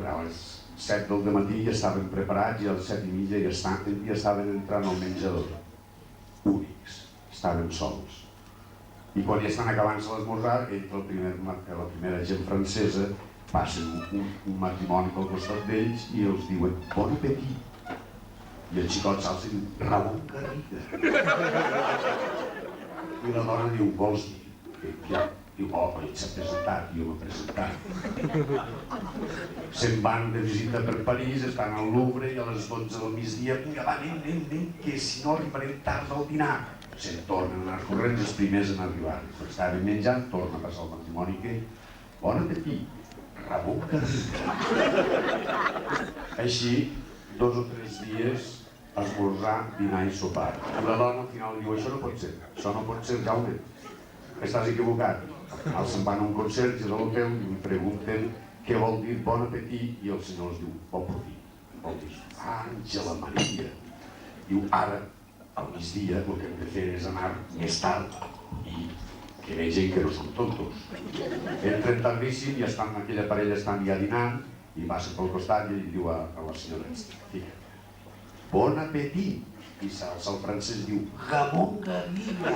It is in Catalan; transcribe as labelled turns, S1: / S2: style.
S1: a les 7 del matí ja estaven preparats i a les 7:30 ja estaven entrant al menjador. Únics, estaven sols. I quan ja estan acabant-se l'esmorzar, entra la primera gent francesa, passen un matrimoni pel costat d'ells i els diuen bon appetit. I el xicot s'alça i diu Ramon Garriga. I la dona diu vols dir? Diu oh, ell s'ha presentat, jo m'he presentat. Se'n van de visita per París, estan al Louvre i a les 12 del migdia vinga va, anem, que si no arribarem tard al dinar. Se'n tornen a anar corrents els primers en arribar. Estaven menjant, torna a passar el matrimoni que bon appetit, Ramon Garriga. Així, 2 o 3 dies, esmorzar, dinar i sopar. I la dona al final diu això no pot ser, Jaume, estàs equivocat. Se'n van a un concert de l'hotel i li pregunten què vol dir bon appetit i el senyor els diu bon profit. Vol dir, Àngela Maria. Diu, ara, al migdia, el que hem de fer és anar més tard i que vegin que no són tontos. Entren tardíssim i aquella parella estan ja dinant i passa pel costat i diu a la senyora, bon appetit. I s'alça el francès i diu, Ramon Garriga.